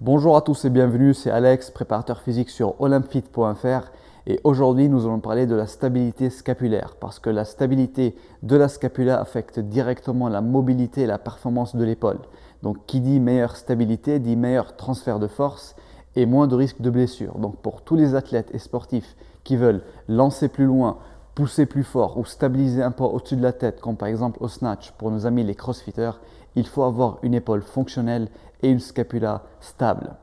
Bonjour à tous et bienvenue, c'est Alex, préparateur physique sur olympefit.fr et aujourd'hui nous allons parler de la stabilité scapulaire parce que la stabilité de la scapula affecte directement la mobilité et la performance de l'épaule. Donc qui dit meilleure stabilité dit meilleur transfert de force et moins de risque de blessure. Donc pour tous les athlètes et sportifs qui veulent lancer plus loin, pousser plus fort ou stabiliser un poids au-dessus de la tête, comme par exemple au snatch pour nos amis les crossfitters, il faut avoir une épaule fonctionnelle et une scapula stable.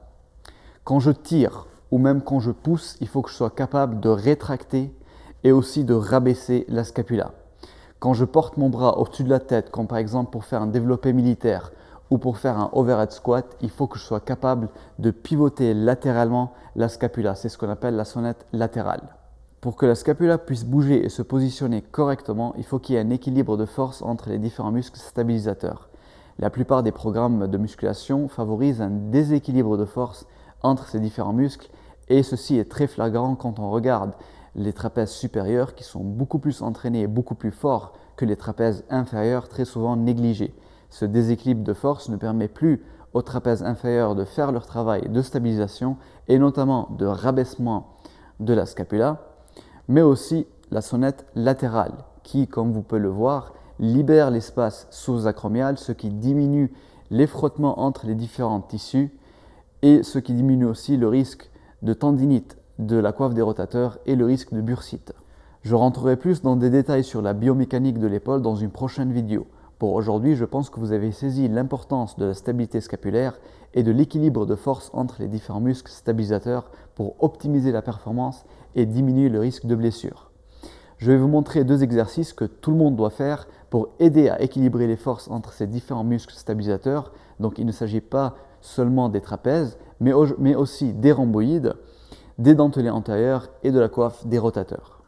Quand je tire ou même quand je pousse, il faut que je sois capable de rétracter et aussi de rabaisser la scapula. Quand je porte mon bras au-dessus de la tête, comme par exemple pour faire un développé militaire ou pour faire un overhead squat, il faut que je sois capable de pivoter latéralement la scapula. C'est ce qu'on appelle la sonnette latérale. Pour que la scapula puisse bouger et se positionner correctement, il faut qu'il y ait un équilibre de force entre les différents muscles stabilisateurs. La plupart des programmes de musculation favorisent un déséquilibre de force entre ces différents muscles et ceci est très flagrant quand on regarde les trapèzes supérieurs qui sont beaucoup plus entraînés et beaucoup plus forts que les trapèzes inférieurs, très souvent négligés. Ce déséquilibre de force ne permet plus aux trapèzes inférieurs de faire leur travail de stabilisation et notamment de rabaissement de la scapula, mais aussi la sonnette latérale qui, comme vous pouvez le voir, libère l'espace sous-acromial, ce qui diminue les frottements entre les différents tissus et ce qui diminue aussi le risque de tendinite de la coiffe des rotateurs et le risque de bursite. Je rentrerai plus dans des détails sur la biomécanique de l'épaule dans une prochaine vidéo. Pour aujourd'hui, je pense que vous avez saisi l'importance de la stabilité scapulaire et de l'équilibre de force entre les différents muscles stabilisateurs pour optimiser la performance et diminuer le risque de blessure. Je vais vous montrer deux exercices que tout le monde doit faire pour aider à équilibrer les forces entre ces différents muscles stabilisateurs. Donc il ne s'agit pas seulement des trapèzes, mais aussi des rhomboïdes, des dentelés antérieurs et de la coiffe des rotateurs.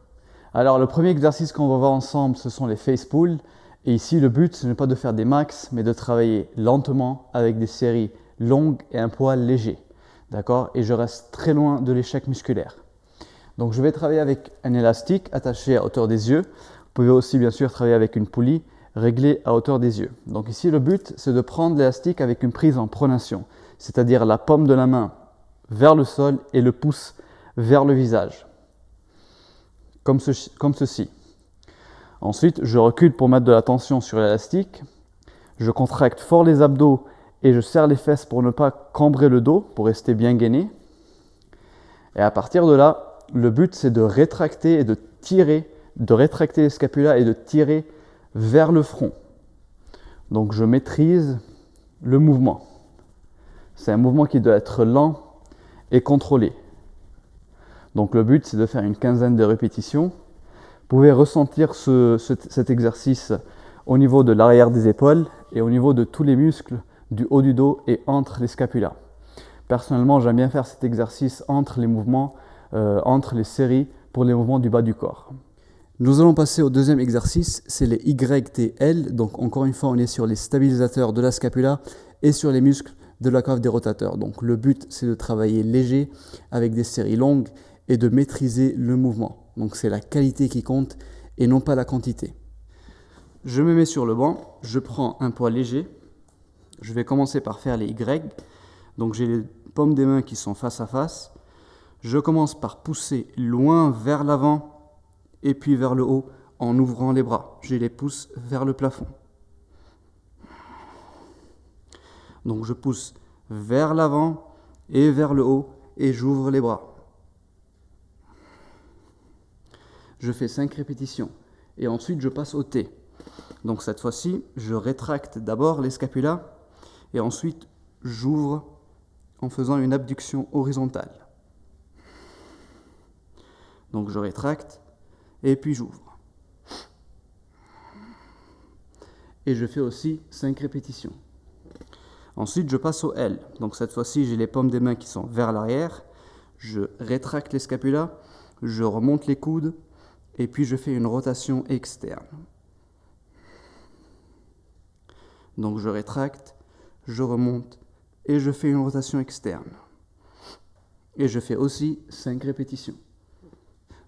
Alors le premier exercice qu'on va voir ensemble, ce sont les face pulls. Et ici, le but, ce n'est pas de faire des max, mais de travailler lentement avec des séries longues et un poids léger. D'accord ? Et je reste très loin de l'échec musculaire. Donc je vais travailler avec un élastique attaché à hauteur des yeux. Vous pouvez aussi bien sûr travailler avec une poulie réglée à hauteur des yeux. Donc ici le but c'est de prendre l'élastique avec une prise en pronation, c'est-à-dire la paume de la main vers le sol et le pouce vers le visage, comme ceci. Ensuite je recule pour mettre de la tension sur l'élastique, je contracte fort les abdos et je serre les fesses pour ne pas cambrer le dos, pour rester bien gainé. Et à partir de là, le but, c'est de rétracter et de tirer, de rétracter les scapulas et de tirer vers le front. Donc, je maîtrise le mouvement. C'est un mouvement qui doit être lent et contrôlé. Donc, le but, c'est de faire une quinzaine de répétitions. Vous pouvez ressentir cet exercice au niveau de l'arrière des épaules et au niveau de tous les muscles du haut du dos et entre les scapulas. Personnellement, j'aime bien faire cet exercice entre les mouvements, entre les séries pour les mouvements du bas du corps. Nous allons passer au deuxième exercice, c'est les YTL. Donc encore une fois, on est sur les stabilisateurs de la scapula et sur les muscles de la coiffe des rotateurs. Donc le but, c'est de travailler léger avec des séries longues et de maîtriser le mouvement. Donc c'est la qualité qui compte et non pas la quantité. Je me mets sur le banc, je prends un poids léger. Je vais commencer par faire les Y. Donc j'ai les paumes des mains qui sont face à face. Je commence par pousser loin vers l'avant et puis vers le haut en ouvrant les bras. Je les pousse vers le plafond. Donc je pousse vers l'avant et vers le haut et j'ouvre les bras. Je fais 5 répétitions et ensuite je passe au T. Donc cette fois-ci, je rétracte d'abord les scapulas et ensuite j'ouvre en faisant une abduction horizontale. Donc je rétracte et puis j'ouvre. Et je fais aussi 5 répétitions. Ensuite je passe au L. Donc cette fois-ci j'ai les paumes des mains qui sont vers l'arrière. Je rétracte les scapulas, je remonte les coudes et puis je fais une rotation externe. Donc je rétracte, je remonte et je fais une rotation externe. Et je fais aussi 5 répétitions.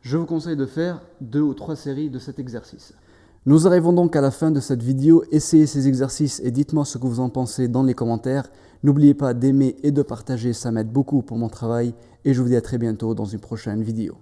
Je vous conseille de faire 2 ou 3 séries de cet exercice. Nous arrivons donc à la fin de cette vidéo. Essayez ces exercices et dites-moi ce que vous en pensez dans les commentaires. N'oubliez pas d'aimer et de partager, ça m'aide beaucoup pour mon travail et je vous dis à très bientôt dans une prochaine vidéo.